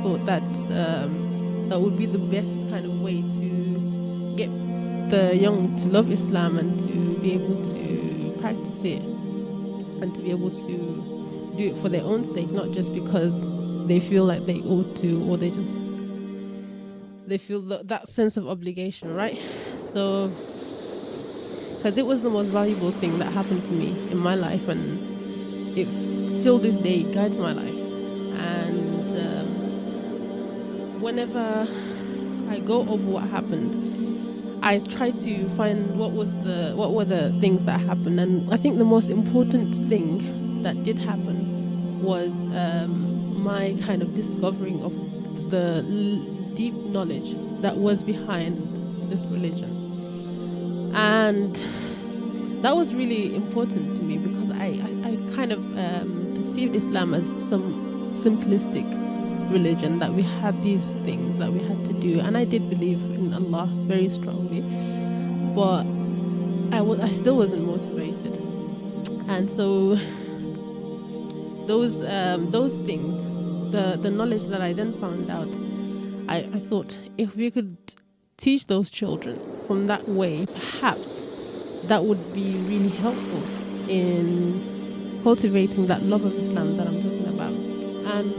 thought that that would be the best kind of way to get the young to love Islam and to be able to practice it and to be able to do it for their own sake, not just because they feel like they ought to, or they feel that sense of obligation, right? So, because it was the most valuable thing that happened to me in my life, and it till this day guides my life. And whenever I go over what happened, I try to find what were the things that happened. And I think the most important thing that did happen was my kind of discovering of the deep knowledge that was behind this religion. And that was really important to me, because I kind of perceived Islam as some simplistic religion, that we had these things that we had to do, and I did believe in Allah very strongly, but I still wasn't motivated. And so those things, the knowledge that I then found out, I thought if we could teach those children from that way, perhaps that would be really helpful in cultivating that love of Islam that I'm talking about. And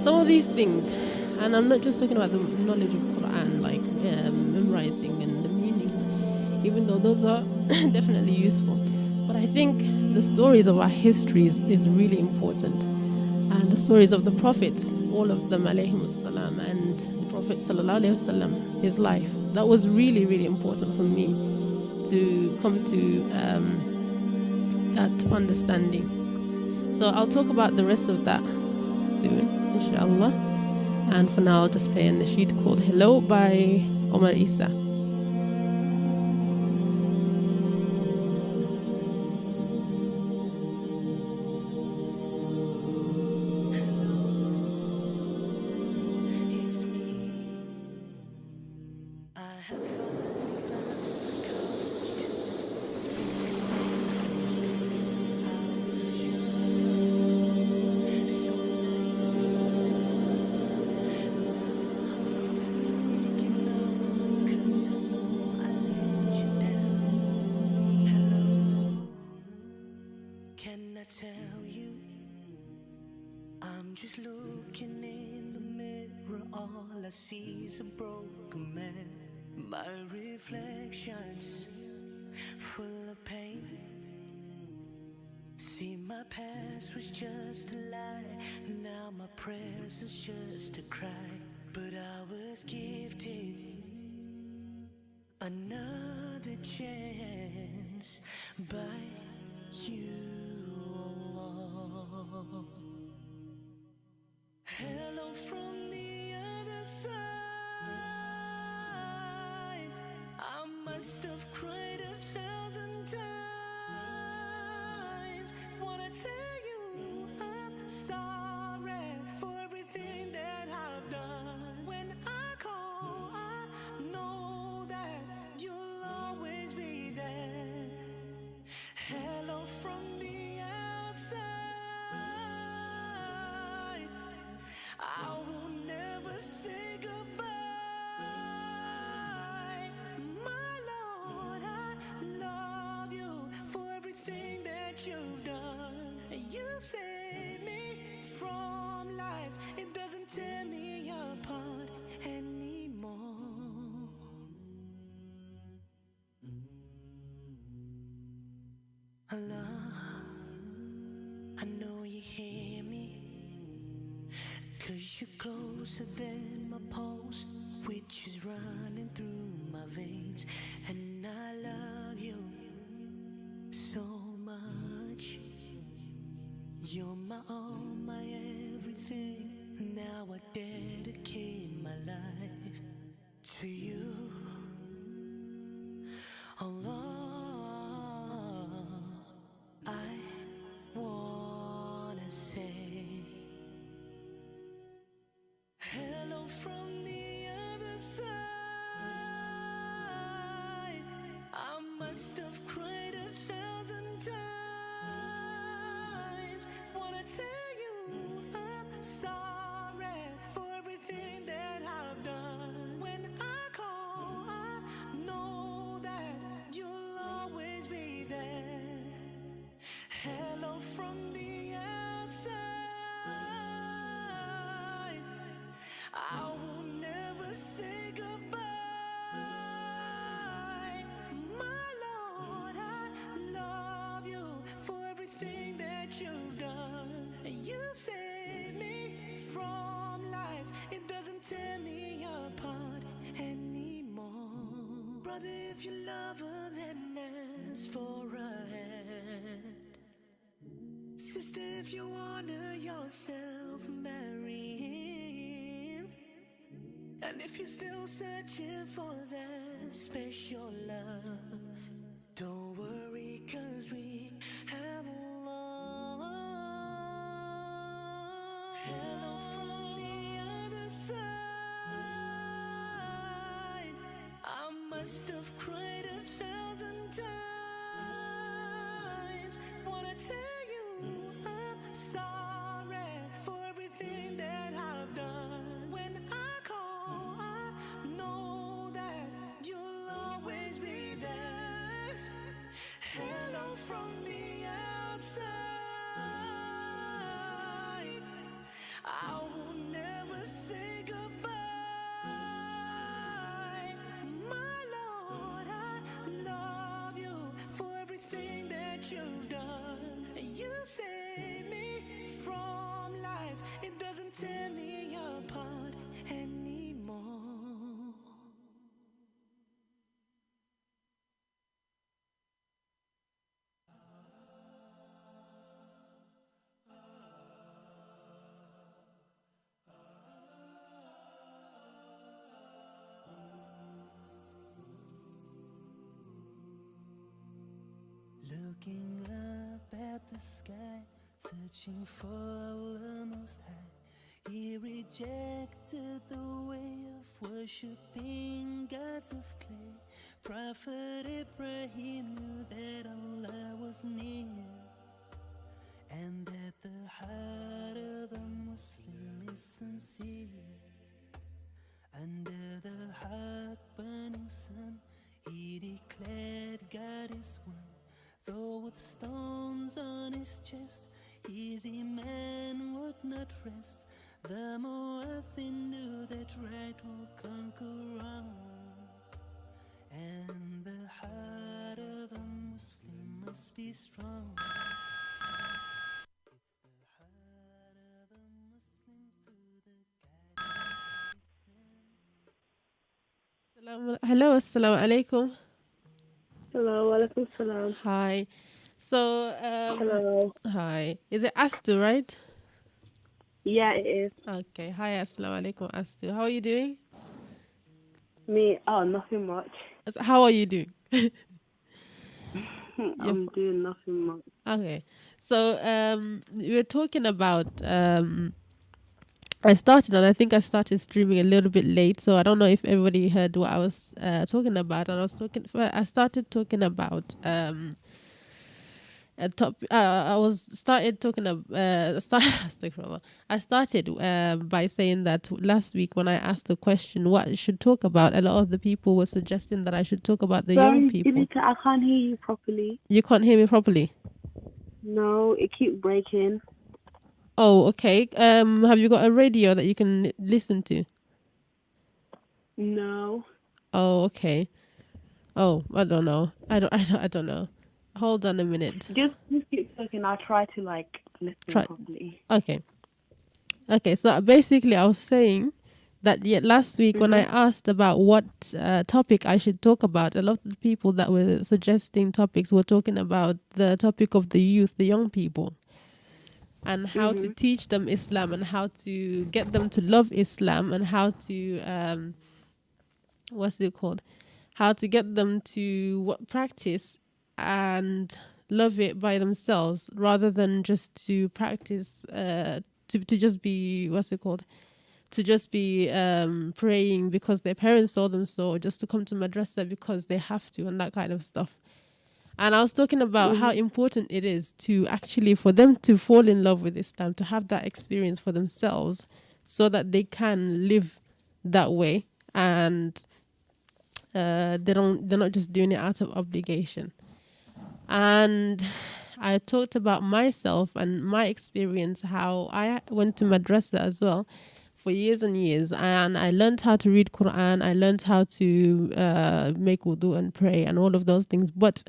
some of these things, and I'm not just talking about the knowledge of Quran, like memorizing and the meanings, even though those are definitely useful, but I think the stories of our histories is really important, and the stories of the prophets, all of them alayhimus salam, and the Prophet sallallahu alayhi wasallam, his life, that was really, really important for me to come to that understanding. So I'll talk about the rest of that soon, inshallah. And for now, I'll just play a nasheed called Hello by Omar Isa. Tell you, I'm just looking in the mirror, all I see is a broken man. My reflection's full of pain. See, my past was just a lie, now my present's just a cry. But I was gifted another chance by you. Hello from the other side. I must have cried 1,000 times. Wanna tell you I'm sorry for everything that I've done. When I call, I know that you'll always be there. Hello from the outside. I will never say goodbye. My Lord, I love you for everything that you've done. You saved me from life. It doesn't tear me apart anymore. Allah, I know you hear me, 'cause you're closer than my pulse, which is running through my veins. And I love you so much. You're my all, my everything. Now I dedicate my life to you. Allah, I wanna say hello from the other side. I must have cried 1,000 times. Wanna tell you I'm sorry for Brother, if you love her, then ask for a hand. Sister, if you honor yourself, marry him. And if you're still searching for that special love, don't worry, 'cause we have love. Hello from the other side. I must have cried 1,000 times. Wanna tell you I'm sorry for everything that I've done. When I call, I know that you'll always be there. Hello from the outside. I will never say goodbye. My Lord, I love you for everything that you've done. You saved me from life. It doesn't tear me apart anymore. Looking up at the sky, searching for the most high. He rejected the way of worshipping gods of clay. Prophet Ibrahim knew that Allah was near, and that the heart of a Muslim is sincere. Under the hot burning sun, he declared God is one. Though with stones on his chest, his iman would not rest. The Mu'adhin knew that right will conquer wrong, and the heart of a Muslim must be strong. It's the heart of a Muslim through the guidance of Islam. Hello, assalamu alaikum. Hello, walaikum salam. Hi. So, Hello. hi. Is it Astu, right? Yeah, it is. Okay. Hi, assalamu alaikum, Astu. How are you doing? Me. Oh, nothing much. How are you doing? I'm doing nothing much. Okay. So, we were talking about, I started, and I think I started streaming a little bit late, so I don't know if everybody heard what I was talking about. And I started talking about a top. I started by saying that last week when I asked the question what I should talk about, a lot of the people were suggesting that I should talk about the young Sorry, people. Jalika, I can't hear you properly. You can't hear me properly. No, it keeps breaking. Oh, okay. Have you got a radio that you can listen to? No. Oh, okay. Oh, I don't know. I don't know. Hold on a minute. Just keep talking. I'll try to listen properly. Okay. Okay. So basically, I was saying that last week when I asked about what topic I should talk about, a lot of the people that were suggesting topics were talking about the topic of the youth, the young people, and how to teach them Islam and how to get them to love Islam and how to how to get them to practice and love it by themselves rather than just to practice to just be to just be praying because their parents told them so, or just to come to madrasa because they have to, and that kind of stuff. And I was talking about how important it is to actually for them to fall in love with Islam, to have that experience for themselves so that they can live that way, and they're not just doing it out of obligation. And I talked about myself and my experience, how I went to madrasa as well for years and years, and I learned how to read Quran, I learned how to make wudu and pray and all of those things, but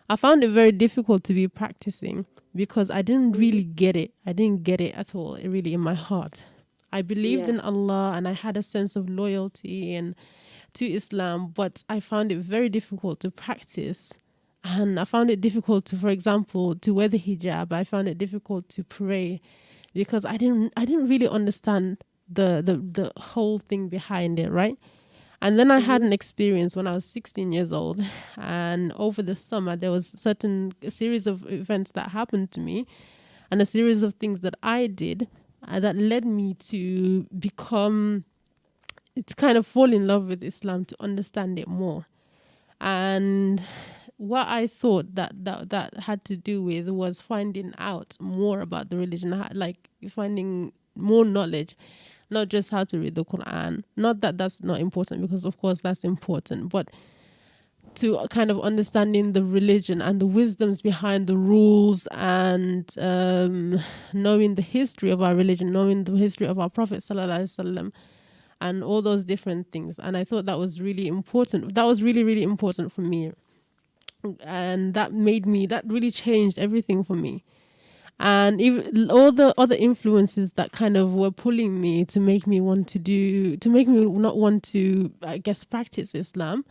I found it very difficult to be practicing because I didn't really get it. I didn't get it at all, really, in my heart. I believed in Allah and I had a sense of loyalty and to Islam, but I found it very difficult to practice. And I found it difficult to, for example, to wear the hijab. I found it difficult to pray because I didn't really understand the whole thing behind it, right? And then I had an experience when I was 16 years old, and over the summer there was a series of events that happened to me, and a series of things that I did that led me to kind of fall in love with Islam, to understand it more. And what I thought that had to do with was finding out more about the religion, like finding more knowledge, not just how to read the Quran. Not that that's not important, because of course that's important, but to kind of understanding the religion and the wisdoms behind the rules, and knowing the history of our religion, knowing the history of our Prophet sallallahu alaihi wasallam, and all those different things. And I thought that was really important. That was really, really important for me. And that really changed everything for me. And even all the other influences that kind of were pulling me to make me not want to, I guess, practice Islam,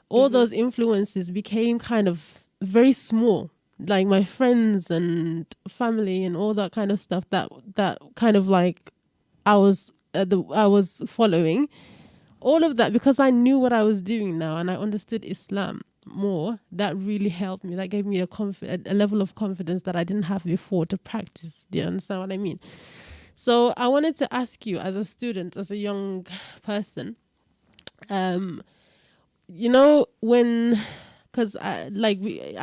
all those influences became kind of very small. Like my friends and family and all that kind of stuff that kind of like I was following, all of that, because I knew what I was doing now and I understood Islam more. That really helped me. That gave me a level of confidence that I didn't have before to practice. Do you understand what I mean? So I wanted to ask you, as a student, as a young person, you know, because I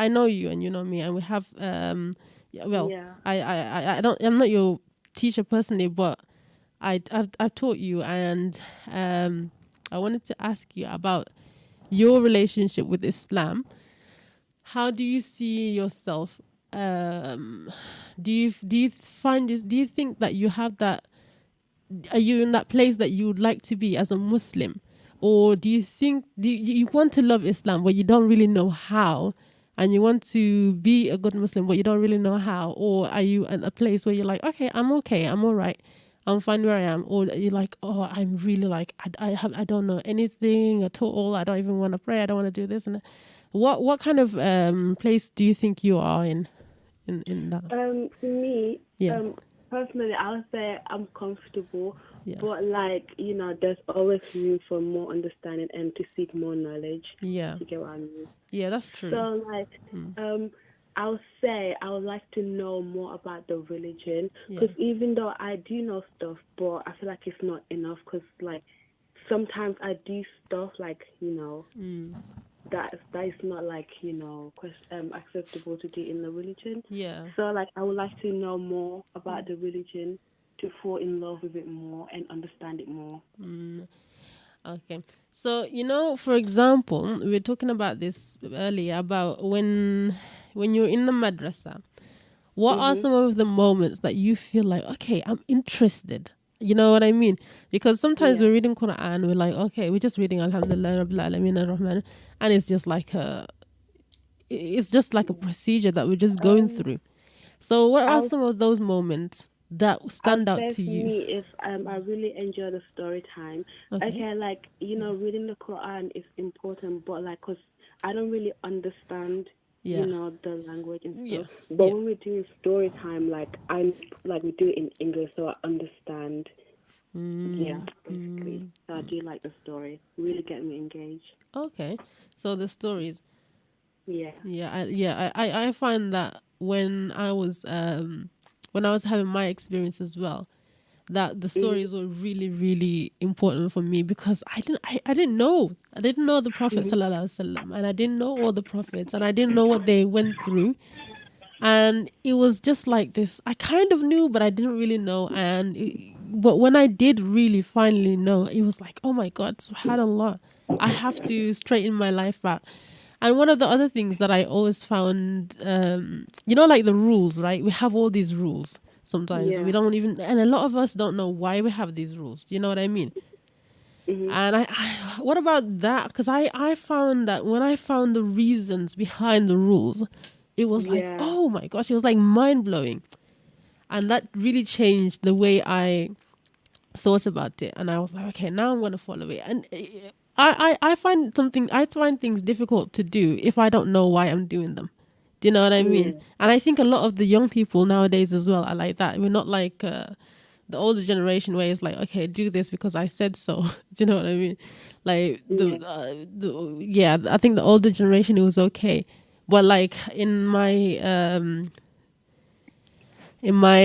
know you and you know me, and we have I'm not your teacher personally, but I've taught you, and I wanted to ask you about your relationship with Islam. How do you see yourself? Do you think that you have that? Are you in that place that you would like to be as a Muslim, or do you think you want to love Islam but you don't really know how, and you want to be a good Muslim but you don't really know how? Or are you at a place where you're like, okay, I'm all right, I'm fine where I am? Or you're like, oh, I'm really like, I don't know anything at all. I don't even want to pray. I don't want to do this and that. What kind of place do you think you are in that? For me, Yeah. personally, I would say I'm comfortable, Yeah. but like, you know, there's always room for more understanding and to seek more knowledge. Yeah. You get what I mean? Yeah, that's true. So like, I would say I would like to know more about the religion, because even though I do know stuff, but I feel like it's not enough, because like sometimes I do stuff like, you know, that is not like, you know, acceptable to do in the religion. Yeah. So like I would like to know more about the religion, to fall in love with it more and understand it more. Okay. So, you know, for example, we were talking about this earlier, about when you're in the madrasa, what are some of the moments that you feel like, okay, I'm interested? You know what I mean? Because sometimes we're reading Quran, we're like, okay, we're just reading Alhamdulillah Rabbil Alameen Ar-Rahman, and it's just like a procedure that we're just going through. So what are some of those moments that stand out to you? For me, if I really enjoy the story time. Okay, like, you know, reading the Quran is important, but like, cause I don't really understand, you know, the language and stuff. But when we do story time, like we do it in English, so I understand. Yeah, basically. So I do like the story. Really get me engaged. Okay, so the stories. Yeah. I find that when I was having my experience as well, that the stories were really, really important for me, because I didn't know the Prophet sallallahu alaihi wasallam, and I didn't know all the prophets, and I didn't know what they went through, and it was just like this. I kind of knew, but I didn't really know, but when I did really finally know, it was like, oh my God, subhanallah, I have to straighten my life out. And one of the other things that I always found, you know, like the rules, right? We have all these rules. Sometimes we don't even, and a lot of us don't know why we have these rules. Do you know what I mean? And what about that? Because I found that when I found the reasons behind the rules, it was like, oh my gosh, it was like mind blowing. And that really changed the way I thought about it. And I was like, okay, now I'm going to follow it. And I find things difficult to do if I don't know why I'm doing them. Do you know what I mean? Yeah. And I think a lot of the young people nowadays as well are like that. We're not like the older generation where it's like, okay, do this because I said so. Do you know what I mean? Like I think the older generation it was okay, but like in my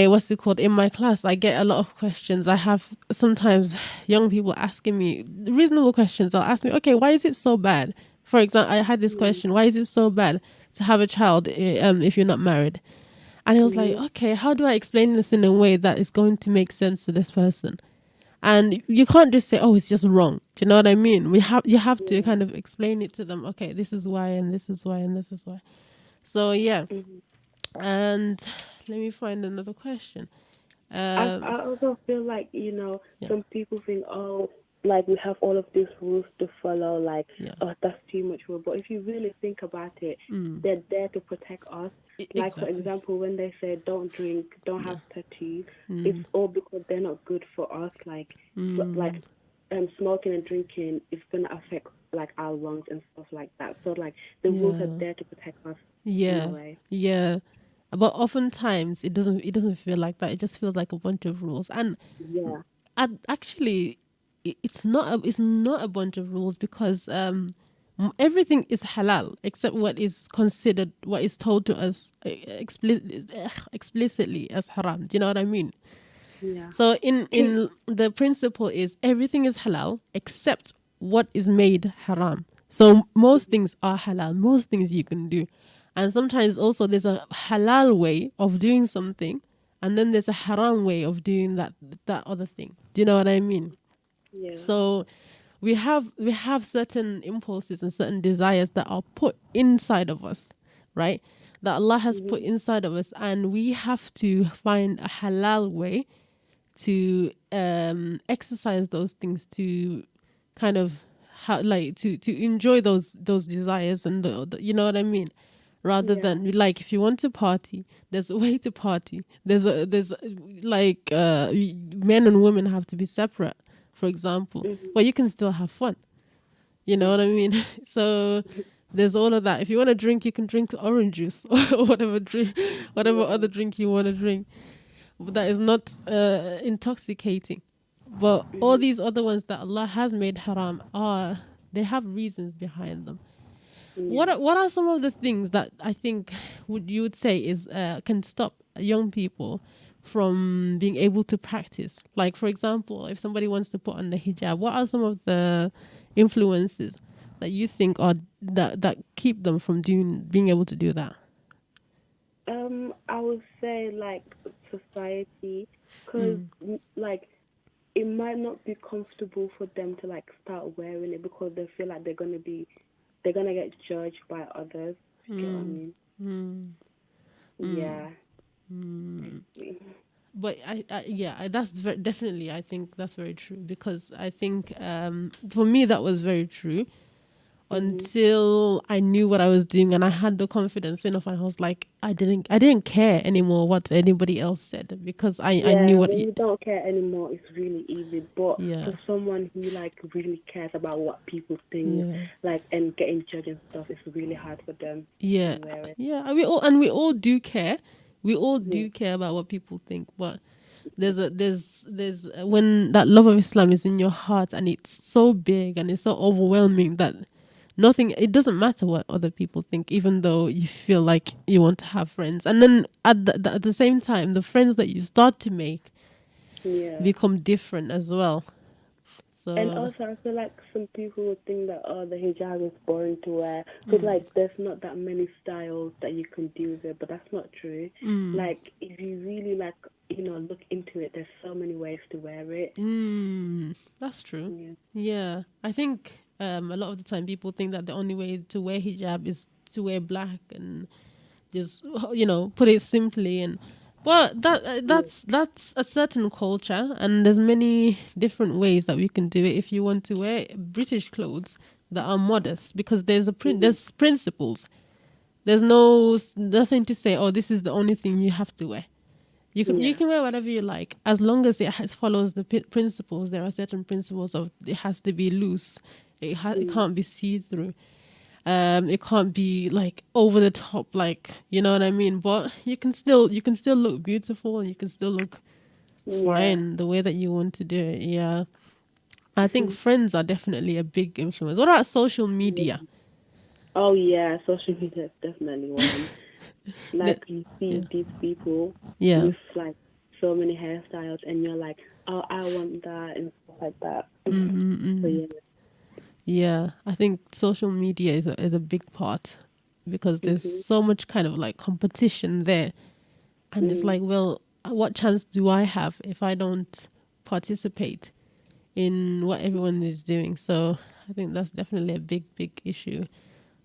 what's it called in my class, I get a lot of questions. I have sometimes young people asking me reasonable questions. They'll ask me, okay, why is it so bad? For example, I had this question: why is it so bad to have a child if you're not married? And it was like, okay, how do I explain this in a way that is going to make sense to this person? And you can't just say, oh, it's just wrong. Do you know what I mean? You have to kind of explain it to them. Okay, this is why, and this is why, and this is why. So yeah, and let me find another question. I also feel like, some people think, oh, like we have all of these rules to follow, like, oh, that's too much rule. But if you really think about it, they're there to protect us. Like, for Exactly. example, when they say don't drink, don't have tattoos, it's all because they're not good for us. Like, smoking and drinking is going to affect, like, our lungs and stuff like that. So, like, the rules are there to protect us in a Yeah, way. yeah. But oftentimes it doesn't feel like that. It just feels like a bunch of rules. And Yeah. actually, it's not a bunch of rules because everything is halal except what is told to us explicitly as haram. Do you know what I mean? Yeah. So in the principle is everything is halal except what is made haram. So most things are halal, most things you can do. And sometimes also there's a halal way of doing something and then there's a haram way of doing that other thing. Do you know what I mean? Yeah. So we have certain impulses and certain desires that are put inside of us, right? That Allah has put inside of us, and we have to find a halal way to exercise those things to kind of like to enjoy those desires and you know what I mean, rather Yeah. than like if you want to party, there's a way to party. There's like men and women have to be separate, for example, but you can still have fun. You know what I mean? So there's all of that. If you want to drink, you can drink orange juice or whatever other drink you want to drink that is not intoxicating. But all these other ones that Allah has made haram they have reasons behind them. What are some of the things that I think you would say is can stop young people from being able to practice? Like for example, if somebody wants to put on the hijab, what are some of the influences that you think are that keep them from being able to do that? I would say like society, because like it might not be comfortable for them to like start wearing it because they feel like they're gonna get judged by others. You get what I mean? Yeah. But that's definitely, I think that's very true, because I think for me that was very true until I knew what I was doing and I had the confidence enough, and I was like, I didn't care anymore what anybody else said, because I knew Yeah, what when you don't care anymore, it's really easy. But yeah, for someone who like really cares about what people think, yeah, like and getting judged and stuff, it's really hard for them yeah, to wear it. yeah. And we all do care. We all Yeah. do care about what people think, but there's when that love of Islam is in your heart and it's so big and it's so overwhelming that it doesn't matter what other people think, even though you feel like you want to have friends. And then at the same time, the friends that you start to make Yeah. become different as well. And So also, I feel like some people would think that, oh, the hijab is boring to wear because, like, there's not that many styles that you can do with it. But that's not true. Like, if you really like, look into it, there's so many ways to wear it. that's true. Yeah. Yeah, I think a lot of the time people think that the only way to wear hijab is to wear black and just put it simply. And but that's a certain culture, and there's many different ways that we can do it. If you want to wear British clothes that are modest, because there's principles. There's nothing to say, oh, this is the only thing you have to wear. You can wear whatever you like, as long as it follows the principles. There are certain principles of it has to be loose, It can't be see-through. It can't be like over the top, like, you know what I mean? But you can still look beautiful, and you can still look fine the way that you want to do it. Yeah. I think friends are definitely a big influence. What about social media? Oh yeah, social media is definitely one. Like you see these people with like so many hairstyles, and you're like, oh, I want that and stuff like that. So yeah. Yeah, I think social media is a big part, because there's so much kind of like competition there, and it's like, well, what chance do I have if I don't participate in what everyone is doing? So I think that's definitely a big issue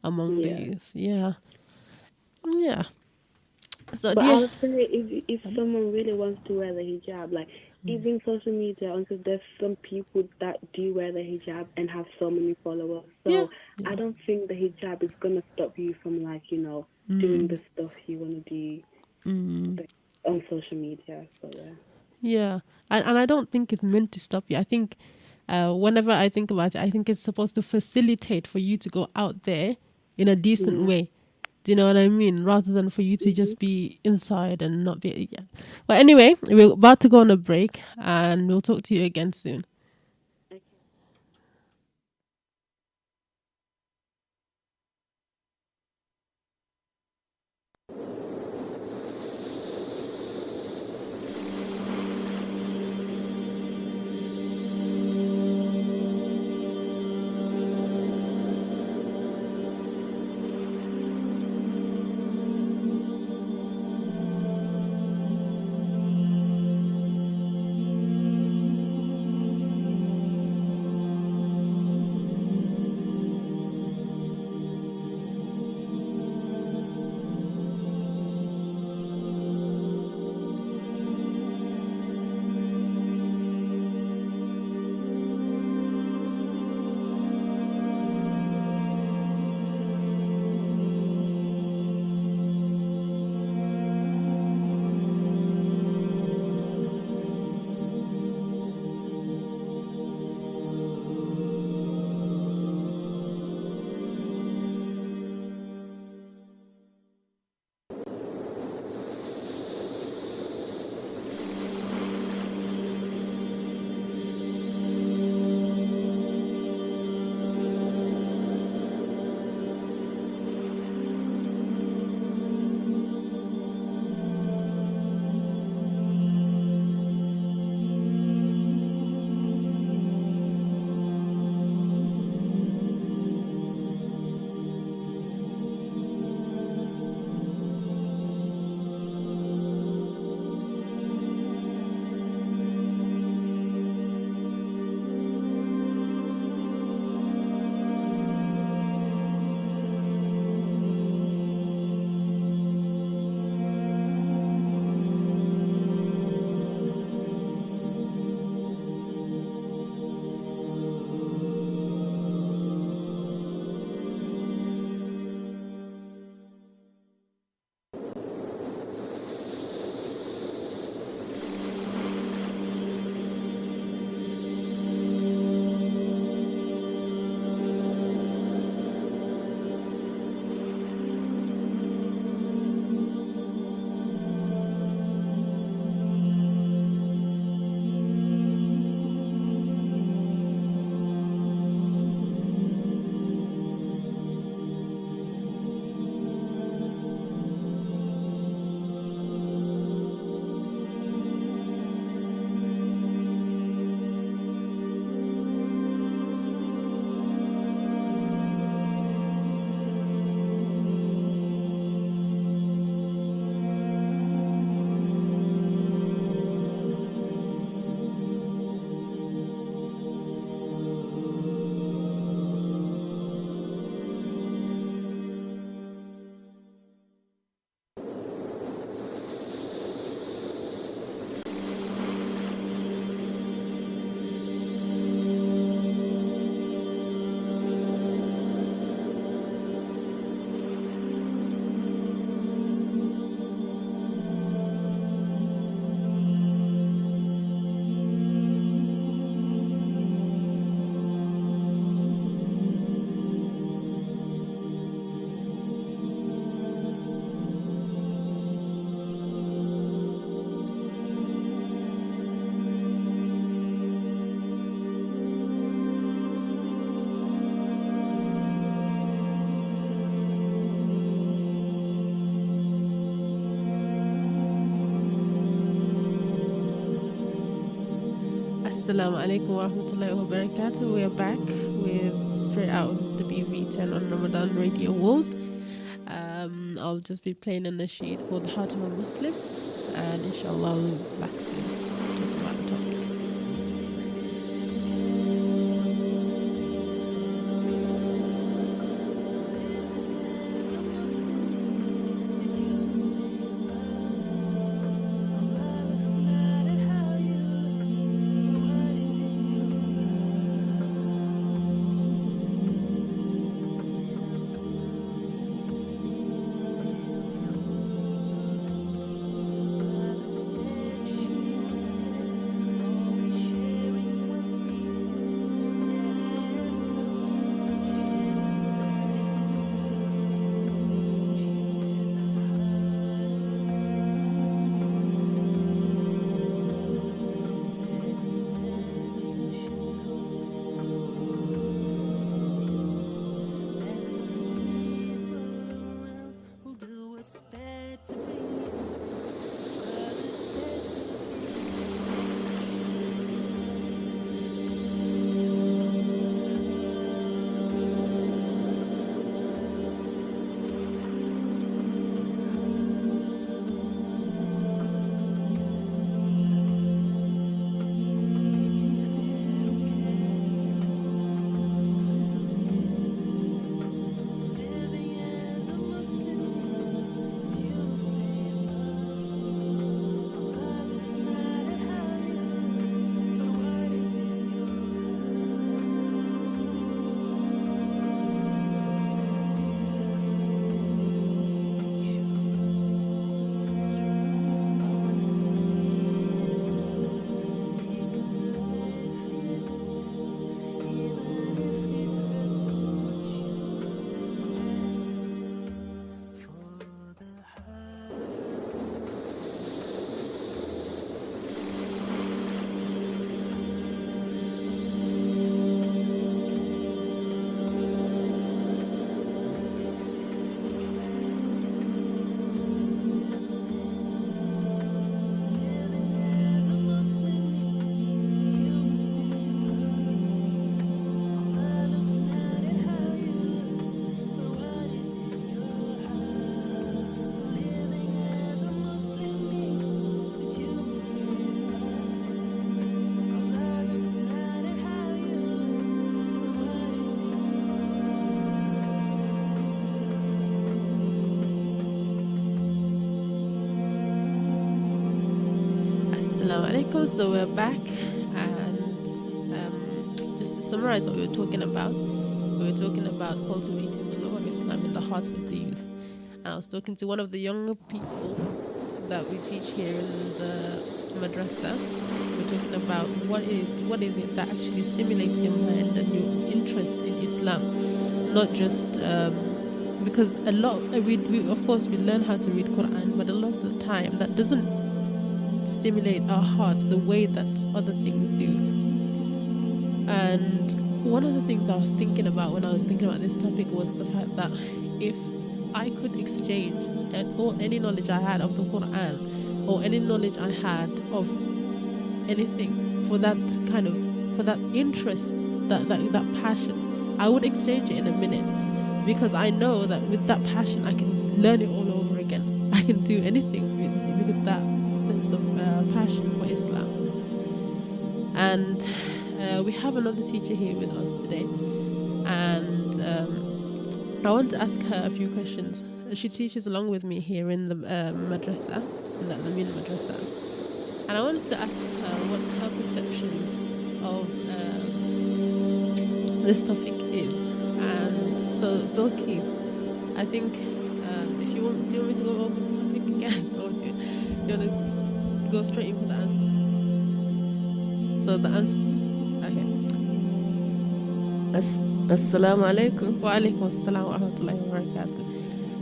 among the youth. Yeah. So But I would say if someone really wants to wear the hijab, like even social media, because there's some people that do wear the hijab and have so many followers. So I don't think the hijab is gonna stop you from like doing the stuff you want to do on social media. So yeah. Yeah, and I don't think it's meant to stop you. I think whenever I think about it, I think it's supposed to facilitate for you to go out there in a decent way. Do you know what I mean? Rather than for you to just be inside and not be. Yeah. But anyway, we're about to go on a break, and we'll talk to you again soon. Assalamu alaikum wa rahmatullahi wa barakatuh. We are back with straight out of WV10 on Ramadan Radio Walls. I'll just be playing a nasheed called Heart of a Muslim, and inshallah I'll be back soon to talk about the topic. So we're back, and just to summarize what we were talking about cultivating the love of Islam in the hearts of the youth. And I was talking to one of the younger people that we teach here in the madrasa. We're talking about what is it that actually stimulates your mind and your interest in Islam, not just because a lot we of course we learn how to read Quran, but a lot of the time that doesn't stimulate our hearts the way that other things do. And one of the things I was thinking about when I was thinking about this topic was the fact that if I could exchange any knowledge I had of the Quran or any knowledge I had of anything for that interest, that passion, I would exchange it in a minute, because I know that with that passion I can learn it all over again. I can do anything with that sense of passion for Islam. And we have another teacher here with us today, and I want to ask her a few questions. She teaches along with me here in the madrasa, in the Amin madrasa, and I wanted to ask her what her perceptions of this topic is. And so Bilkis, I think if you want, do you want me to go over the topic again, or do you want to go straight in for the answers? So the answers, okay. Assalamu alaikum. Wa alaikum assalam wa rahmatullahi wa barakatuh.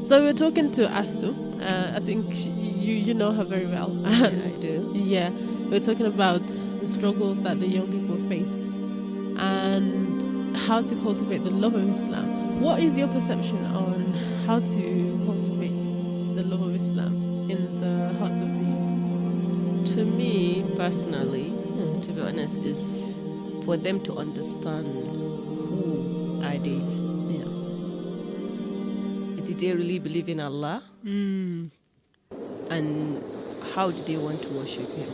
So we were talking to Astu. I think you know her very well. Yeah, I do. Yeah, we're talking about the struggles that the young people face and how to cultivate the love of Islam. What is your perception on how to cultivate the love of Islam in the hearts of the youth? To me, personally, to be honest, is for them to understand who are they. Yeah. Did they really believe in Allah? And how do they want to worship Him?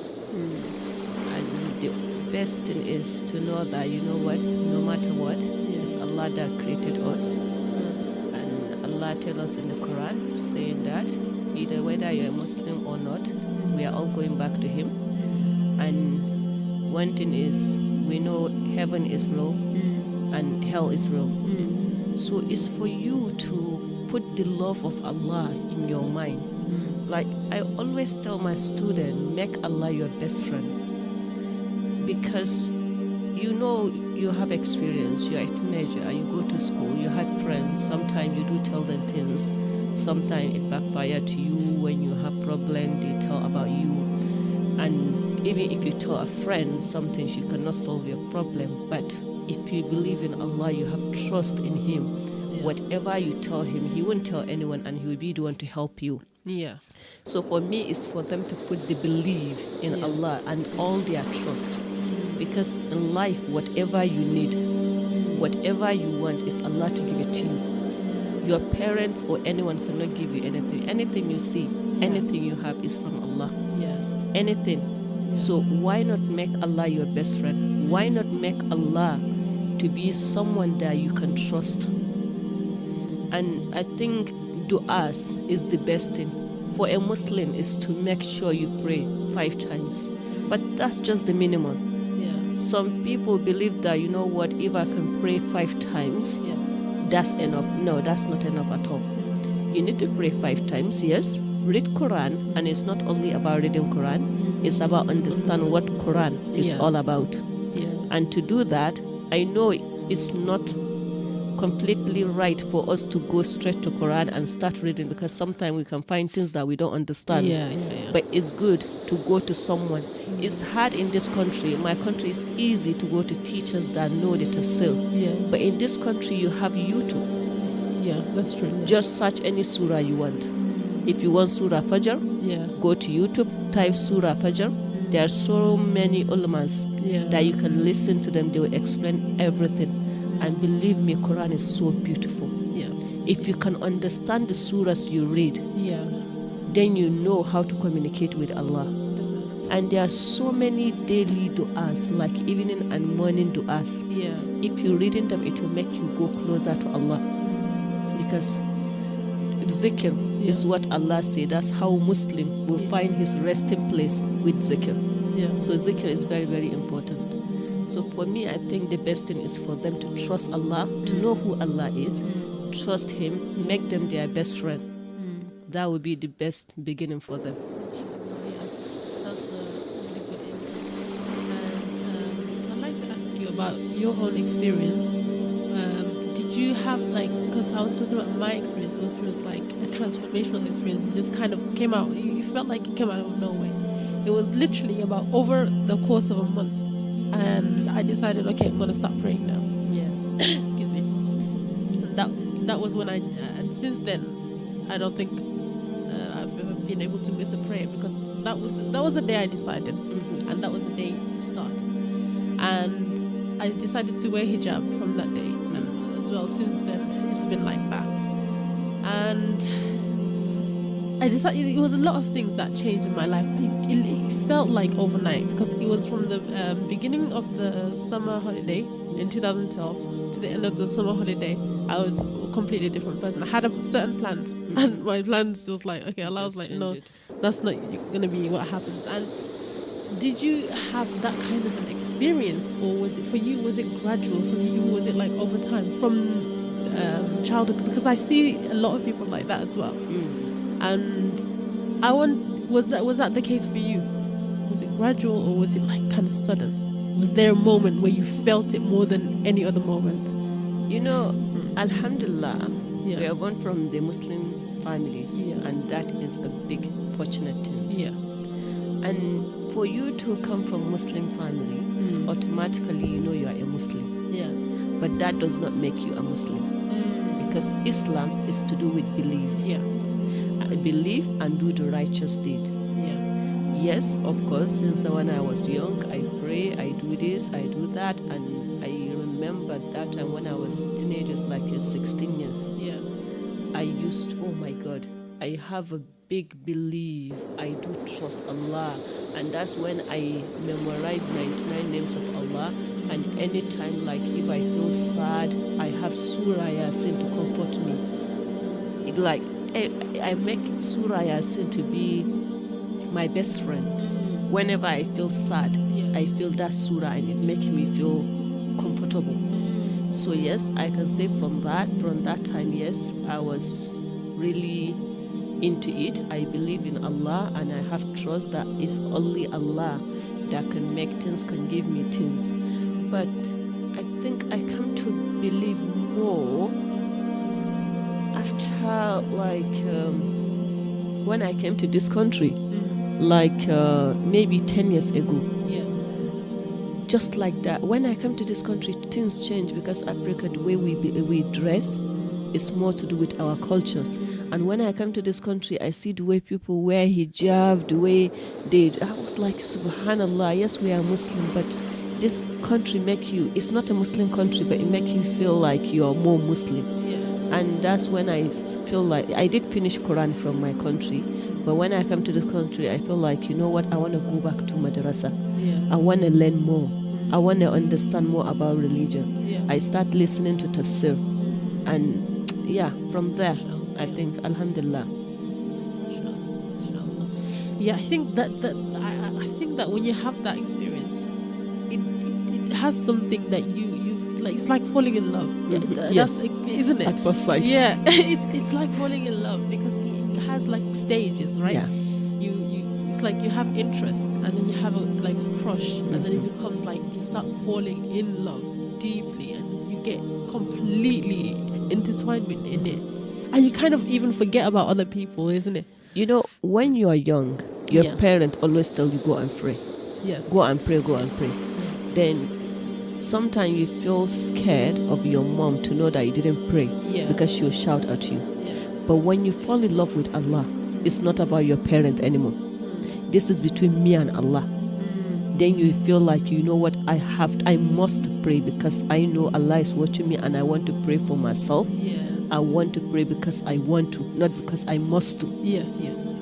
And the best thing is to know that, you know what, no matter what, it's Allah that created us. And Allah tells us in the Quran, saying that either whether you're a Muslim or not, we are all going back to Him. And one thing is, we know heaven is real and hell is real. So it's for you to put the love of Allah in your mind. Like I always tell my student, make Allah your best friend. Because you know you have experience, you're a teenager, you go to school, you have friends, sometimes you do tell them things, sometimes it backfires to you when you have problems, they tell about you. And even if you tell a friend something, she cannot solve your problem. But if you believe in Allah, you have trust in Him, whatever you tell Him, He won't tell anyone and He will be the one to help you. Yeah. So for me, it's for them to put the belief in Allah and all their trust. Because in life, whatever you need, whatever you want, is Allah to give it to you. Your parents or anyone cannot give you anything. Anything you see, anything you have is from Allah. Anything. So why not make Allah your best friend? Why not make Allah to be someone that you can trust? And I think du'as is the best thing. For a Muslim is to make sure you pray 5 times. But that's just the minimum. Some people believe that, you know what, if I can pray 5 times, that's enough. No, that's not enough at all. You need to pray 5 times, yes. Read Quran, and it's not only about reading Quran, it's about understanding what Quran is all about. And to do that, I know it's not completely right for us to go straight to Quran and start reading, because sometimes we can find things that we don't understand. But it's good to go to someone. It's hard in this country. My country is easy to go to teachers that know the tafsir. But in this country, you have YouTube. That's true. Just search any surah you want. If you want Surah Fajr, go to YouTube, type Surah Fajr. There are so many ulamas that you can listen to them. They will explain everything. And believe me, Quran is so beautiful. If you can understand the surahs you read, then you know how to communicate with Allah. And there are so many daily du'as, like evening and morning du'as. If you're reading them, it will make you go closer to Allah. Because zikr is what Allah said. That's how Muslim will find his resting place with zikr. So zikr is very, very important. So for me, I think the best thing is for them to trust Allah, to know who Allah is, trust Him, make them their best friend. That would be the best beginning for them. That's a really good input. And I'd like to ask you about your own experience. Did you have, like, because I was talking about my experience, it was just like a transformational experience. It just kind of came out, you felt like it came out of nowhere. It was literally about over the course of a month. And I decided, okay, I'm going to start praying now. Excuse me. And that was when and since then, I don't think I've ever been able to miss a prayer, because that was the day I decided. And that was the day it started. And I decided to wear hijab from that day. And as well, since then, it's been like that. And I decided it was a lot of things that changed in my life. It felt like overnight, because it was from the beginning of the summer holiday in 2012 to the end of the summer holiday. I was a completely different person. I had certain plans, and my plans was like, okay, Allah was like, no, that's not going to be what happens. And did you have that kind of an experience, or was it for you? Was it gradual for you? Was it like over time from childhood? Because I see a lot of people like that as well. And I want, was that the case for you? Was it gradual, or was it like kind of sudden? Was there a moment where you felt it more than any other moment? You know, Alhamdulillah, we are born from the Muslim families, and that is a big fortunate thing. And for you to come from Muslim family, automatically you know you are a Muslim. But that does not make you a Muslim, because Islam is to do with belief. Believe and do the righteous deed. Yes, of course, since when I was young, I pray pray, I do this, I do that. And I remember that time when I was teenagers, like 16 years. Yeah. I used, oh my God, I have a big belief. I do trust Allah. And that's when I memorized 99 names of Allah. And anytime, like if I feel sad, I have Surah Yasin to comfort me. Like I make Surah Yasin to be my best friend. Whenever I feel sad, I feel that surah and it makes me feel comfortable. So yes, I can say from that time, yes, I was really into it. I believe in Allah and I have trust that it's only Allah that can make things, can give me things. But I think I come to believe more after when I came to this country, maybe 10 years ago. Yeah. Just like that. When I come to this country, things change because Africa, the way we dress, is more to do with our cultures. And when I come to this country, I see the way people wear hijab, the way I was like, subhanallah, yes, we are Muslim, but this country it's not a Muslim country, but it makes you feel like you are more Muslim. Yeah. And that's when I feel like, I did finish Quran from my country, but when I come to this country, I feel like, you know what, I want to go back to madrasa. Yeah. I want to learn more. I want to understand more about religion. Yeah. I start listening to tafsir. And yeah, from there, I think, alhamdulillah. Yeah, I think that I think that when you have that experience, it has something that you like. It's like falling in love. Yes, isn't it? At first sight. Yeah, it's like falling in love because it has like stages, right? Yeah. It's like you have interest and then you have a crush, and then it becomes like you start falling in love deeply and you get completely intertwined in it, and you kind of even forget about other people, isn't it? You know, when you are young, your parent always tell you go and pray. Yes. Go and pray, go and pray. Then sometimes you feel scared of your mom to know that you didn't pray because she'll shout at you. Yeah. But when you fall in love with Allah, it's not about your parent anymore. This is between me and Allah. Then you feel like, you know what, I must pray because I know Allah is watching me and I want to pray for myself. Yeah. I want to pray because I want to, not because I must to. Yes.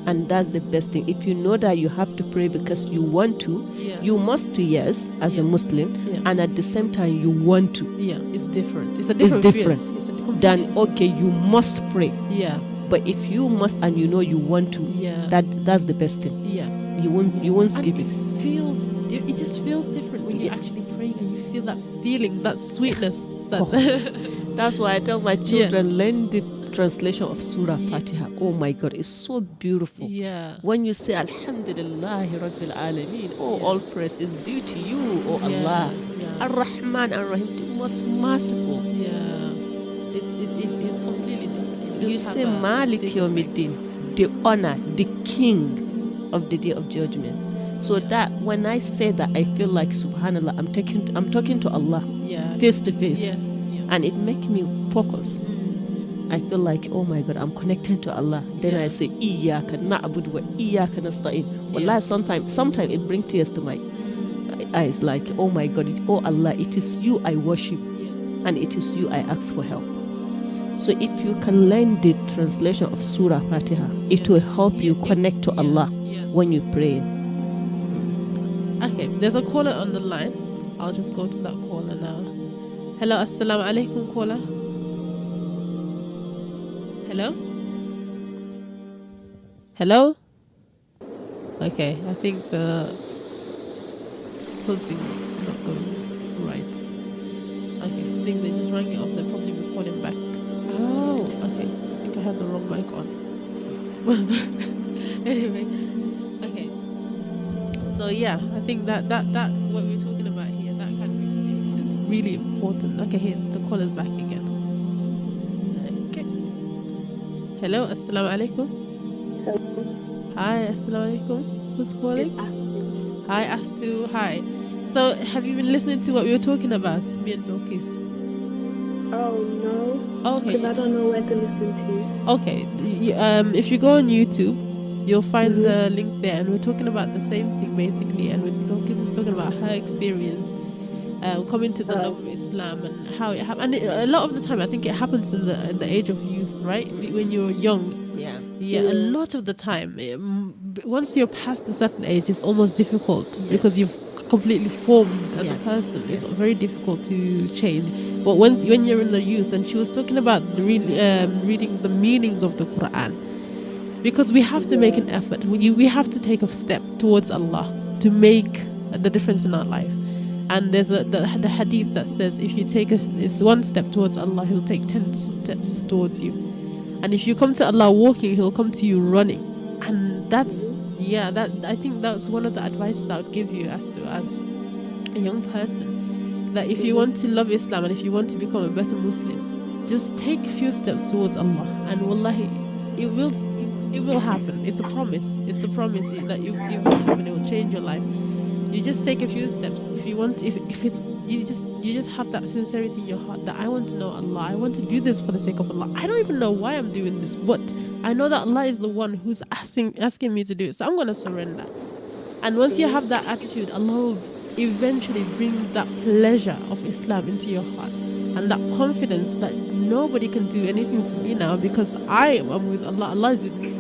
And that's the best thing. If you know that you have to pray because you want to, you must to, yes, as a Muslim, and at the same time you want to. Yeah, it's different. It's a different feeling. It's a then okay, you must pray. Yeah. But if you must and you know you want to, that's the best thing. Yeah. You won't skip it. It just feels different when you're actually praying and you feel that feeling, that sweetness. That's why I tell my children, learn the translation of Surah Fatiha. Oh my God, it's so beautiful. Yeah. When you say Alhamdulillah Rabbil Alameen, all praise is due to you, Allah. Ar-Rahman Ar-Rahim, the most merciful. Yeah. It's completely different. You say Malik Yawmiddin, the honor, the king of the day of judgment. So that when I say that, I feel like subhanallah, I'm talking to Allah face to face. And it makes me focus. I feel like, oh my God, I'm connecting to Allah. Then I say, Iyyaka na'budu wa iyyaka nasta'in. Wallahi, sometimes it brings tears to my eyes. Like, oh my God, oh Allah, it is you I worship, and it is you I ask for help. So if you can learn the translation of Surah Fatiha, it will help you connect to Allah when you pray. Okay, there's a caller on the line. I'll just go to that caller now. Hello, assalamu alaikum, caller. Hello? Okay, I think something not going right. Okay, I think they just rang it off. They'll probably be calling back. Oh, okay. I think I had the wrong mic on. Anyway, okay. So yeah, I think that what we're talking about here, that kind of experience is really important. Okay, here the caller's back again. Okay. Hello, assalamu alaikum. Hi, assalamu alaikum. Who's calling? Hi, Astu. Hi. So, have you been listening to what we were talking about, me and Dorcas? Oh no. Okay. Because I don't know where to listen to. Okay. If you go on YouTube, You'll find the link there, and we're talking about the same thing basically. And Bilkis is talking about her experience coming to the love of Islam and how it happened. And a lot of the time, I think it happens in the age of youth, right? When you're young. Yeah. A lot of the time, once you're past a certain age, it's almost difficult because you've completely formed as a person. It's very difficult to change. But when you're in the youth, and she was talking about reading the meanings of the Quran, because we have to make an effort. We have to take a step towards Allah to make the difference in our life. And there's the hadith that says if you take one step towards Allah, He'll take 10 steps towards you. And if you come to Allah walking, He'll come to you running. And that's I think that's one of the advices I would give you as a young person, that if you want to love Islam and if you want to become a better Muslim, just take a few steps towards Allah, and wallahi, it will happen. It's a promise. It's a promise that it will happen. It will change your life. You just take a few steps. If you want, if it's you just have that sincerity in your heart that I want to know Allah. I want to do this for the sake of Allah. I don't even know why I'm doing this, but I know that Allah is the one who's asking me to do it. So I'm going to surrender. And once you have that attitude, Allah will eventually bring that pleasure of Islam into your heart, and that confidence that nobody can do anything to me now because I am with Allah. Allah is with me.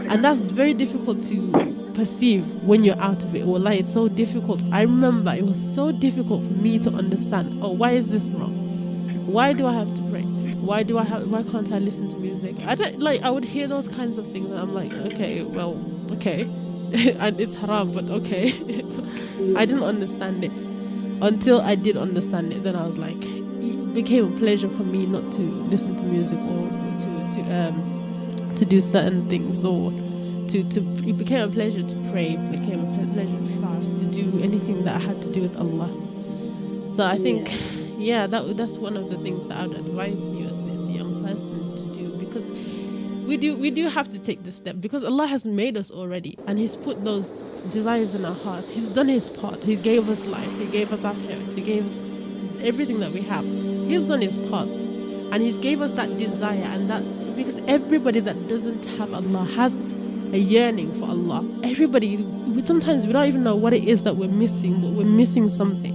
And that's very difficult to perceive when you're out of it. Wallah, it's so difficult. I remember it was so difficult for me to understand, why is this wrong? Why do I have to pray? Why can't I listen to music? I would hear those kinds of things and I'm like, okay. And it's haram, but okay. I didn't understand it until I did understand it. Then I was like, it became a pleasure for me not to listen to music or to do certain things, or it became a pleasure to pray, it became a pleasure to fast, to do anything that I had to do with Allah. So I think, that's one of the things that I would advise you as a young person to do, because we do have to take this step, because Allah has made us already, and He's put those desires in our hearts. He's done His part. He gave us life. He gave us our parents. He gave us everything that we have. He's done His part, and He's gave us that desire, and that, because everybody that doesn't have Allah has a yearning for Allah. Everybody, sometimes we don't even know what it is that we're missing, but we're missing something,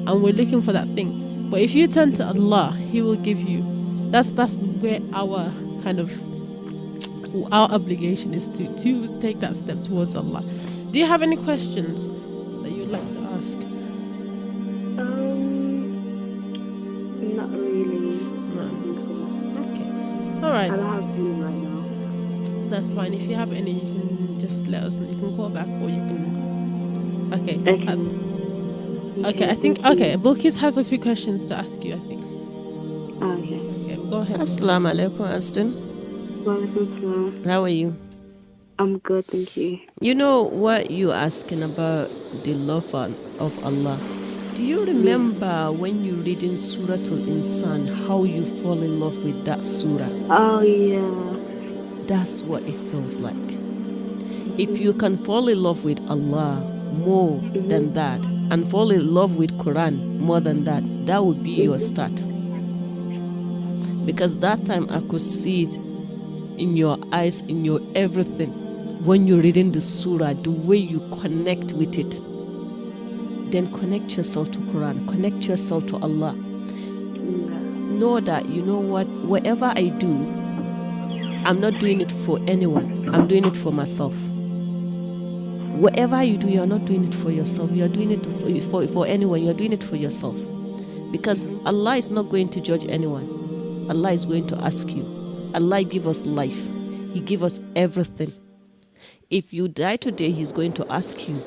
and we're looking for that thing. But if you turn to Allah, He will give you. That's where our obligation is to take that step towards Allah. Do you have any questions that you'd like to ask? Not really. No. Okay. All right. I don't have any right now. That's fine. If you have any, you can just let us know. You can call back, or you can. Okay. Okay. I think. Okay. Bilkis has a few questions to ask you, I think. Okay. Go ahead. Assalamu alaikum, Aston. How are you? I'm good, thank you. You know what you're asking about the love of Allah. Do you remember when you read in Surah Al-Insan how you fall in love with that surah? Oh, yeah. That's what it feels like. If you can fall in love with Allah more than that, and fall in love with Quran more than that, that would be your start. Because that time I could see it in your eyes, in your everything, when you're reading the surah, the way you connect with it. Then connect yourself to Quran, connect yourself to Allah. Know that, you know what, whatever I do, I'm not doing it for anyone, I'm doing it for myself. Whatever you do, you're not doing it for yourself, you're doing it for anyone, you're doing it for yourself. Because Allah is not going to judge anyone. Allah is going to ask you. Allah give us life. He give us everything. If you die today, He's going to ask you,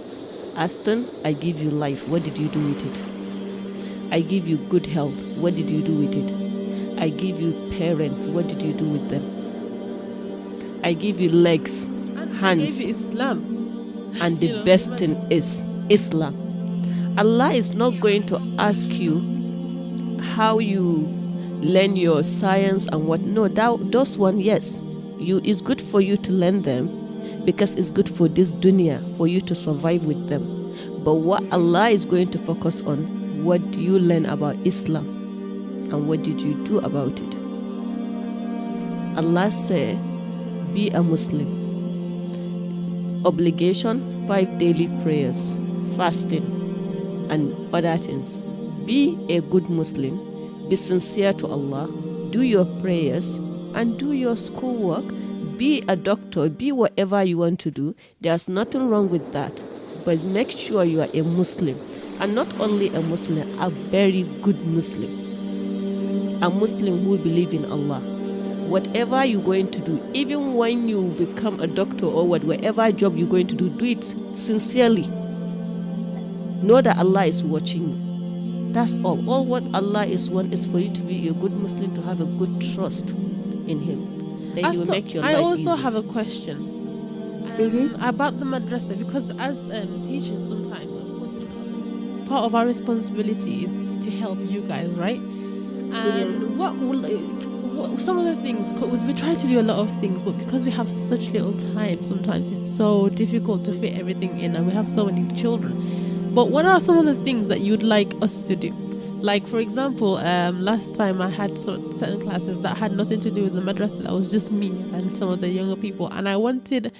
Aston, I give you life. What did you do with it? I give you good health. What did you do with it? I give you parents. What did you do with them? I give you legs, hands. I gave you Islam. And the best thing is Islam. Allah is not going to ask you how you learn your science and what. No, those one, yes, it's good for you to learn them because it's good for this dunya, for you to survive with them. But what Allah is going to focus on, what do you learn about Islam and what did you do about it? Allah said, be a Muslim. obligation, 5 daily prayers, fasting, and other things. Be a good Muslim, be sincere to Allah, do your prayers, and do your schoolwork. Be a doctor, be whatever you want to do. There's nothing wrong with that. But make sure you are a Muslim. And not only a Muslim, a very good Muslim. A Muslim who believes in Allah. Whatever you're going to do, even when you become a doctor or whatever job you're going to do it sincerely. Know that Allah is watching you. That's all. All what Allah is want is for you to be a good Muslim, to have a good trust in Him. Then you will make your life easy. I also have a question about the madrasa, because as teachers, sometimes, of course, it's part of our responsibility is to help you guys, right? And what some of the things, because we try to do a lot of things, but because we have such little time, sometimes it's so difficult to fit everything in, and we have so many children. But what are some of the things that you'd like us to do? Like, for example, last time I had certain classes that had nothing to do with the madrasa. That was just me and some of the younger people, and I wanted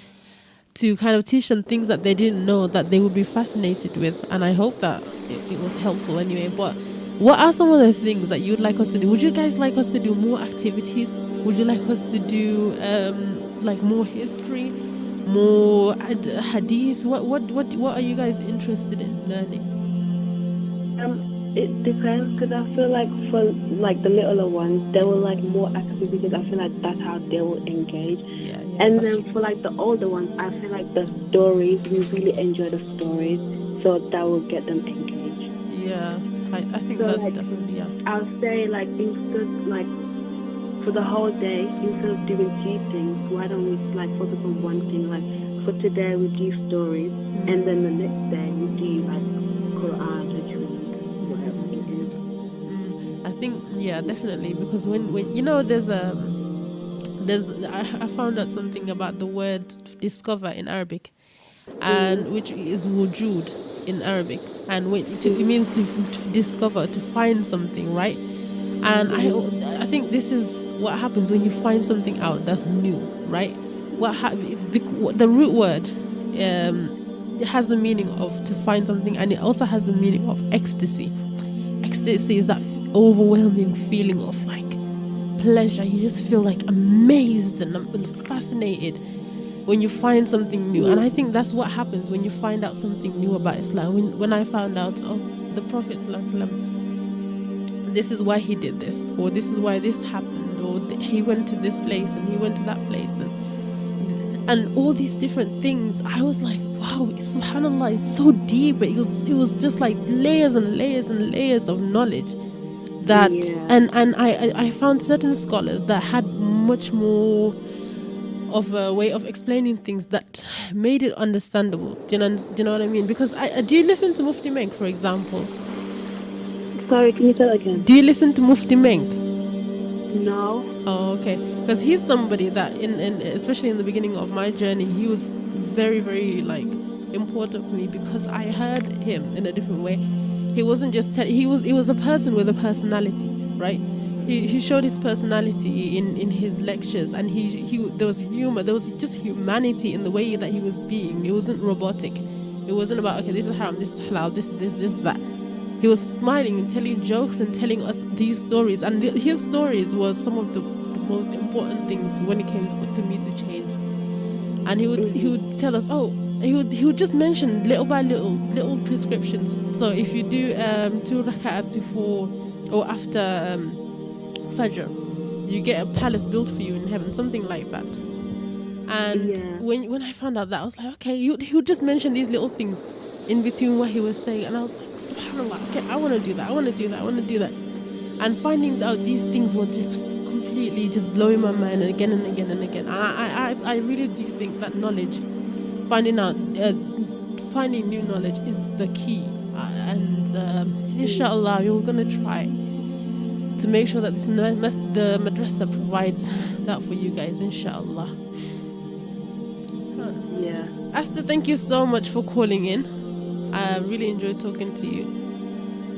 to kind of teach them things that they didn't know that they would be fascinated with, and I hope that it was helpful anyway. But what are some of the things that you'd like us to do? Would you guys like us to do more activities? Would you like us to do like more history, more hadith? What are you guys interested in learning? It depends, because I feel like for like the littler ones, they will like more activities. I feel like that's how they will engage. Yeah, and then for like the older ones, I feel like the stories, we really enjoy the stories, so that will get them engaged. Yeah, I think so that's like, definitely, yeah. I'll say like instead, like for the whole day, instead of doing 2 things, why don't we like focus on one thing? Like for today we do stories, and then the next day we do like Quran, whatever it is. I think, yeah, definitely, because when you know, I found out something about the word discover in Arabic, and which is wujud in Arabic, and it means to discover, to find something, right? And I think this is what happens when you find something out that's new, right? The root word it has the meaning of to find something, and it also has the meaning of ecstasy. Ecstasy is that overwhelming feeling of like pleasure. You just feel like amazed and fascinated when you find something new. And I think that's what happens when you find out something new about Islam. When I found out, the Prophet ﷺ, this is why he did this, or this is why this happened, or he went to this place and he went to that place, and all these different things, I was like, wow, subhanallah, it's so deep. It was just like layers and layers and layers of knowledge that, and I found certain scholars that had much more of a way of explaining things that made it understandable. Do you know what I mean? Because do you listen to Mufti Menk, for example? Sorry, can you say that again? Do you listen to Mufti Menk? No. Oh, okay. Because he's somebody that, especially in the beginning of my journey, he was very, very like important for me, because I heard him in a different way. He wasn't just he was a person with a personality, right? He showed his personality in his lectures, and he there was humor, there was just humanity in the way that he was being. It wasn't robotic. It wasn't about, okay, this is haram, this is halal, this is that. He was smiling and telling jokes and telling us these stories, and his stories was some of the most important things when it came to me to change. And he would tell us, he would just mention little by little prescriptions. So if you do 2 rak'ats before or after Fajr, you get a palace built for you in heaven, something like that. And when I found out that, I was like, okay, he would just mention these little things in between what he was saying, and I was like, subhanallah, okay, I want to do that, I want to do that, I want to do that. And finding out these things were just completely just blowing my mind again and again and again. And I really do think that knowledge, finding new knowledge is the key. And inshallah, we're going to try to make sure that the madrasa provides that for you guys, inshallah. Yeah. Asta, thank you so much for calling in. I really enjoyed talking to you,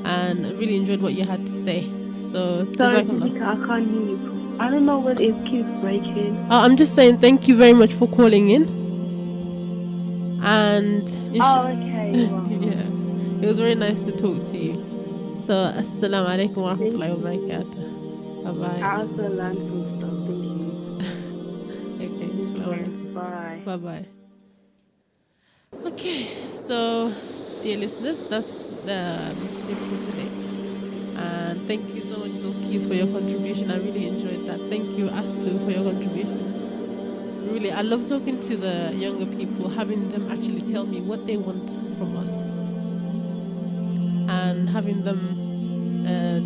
and I really enjoyed what you had to say. So, sorry, Jalika, I can't hear you. I don't know what it keeps breaking. I'm just saying thank you very much for calling in. And okay. Wow. yeah, it was very nice to talk to you. So, assalamu alaikum wa rahmatullahi wa barakatuh. Bye bye. I also learned some stuff. Thank you. Okay, assalamu alaikum. Bye. Bye bye. Okay, so dear listeners, that's it for today. And thank you so much, Bilkis, for your contribution. I really enjoyed that. Thank you, Astu, for your contribution. Really, I love talking to the younger people, having them actually tell me what they want from us, and having them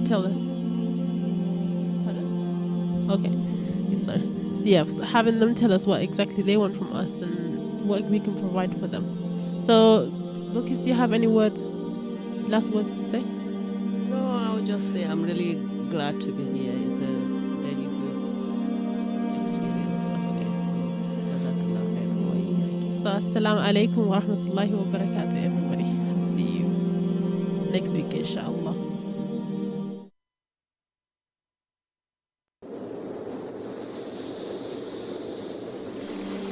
tell us. Pardon? Okay, sorry. So yes, having them tell us what exactly they want from us and what we can provide for them. So, Lucas, do you have any last words to say? No, I'll just say I'm really glad to be here. It's a very good experience. Okay, so Jazakallah khairan. So, assalamu alaikum wa rahmatullahi wa barakatuh, everybody. I'll see you next week, inshallah.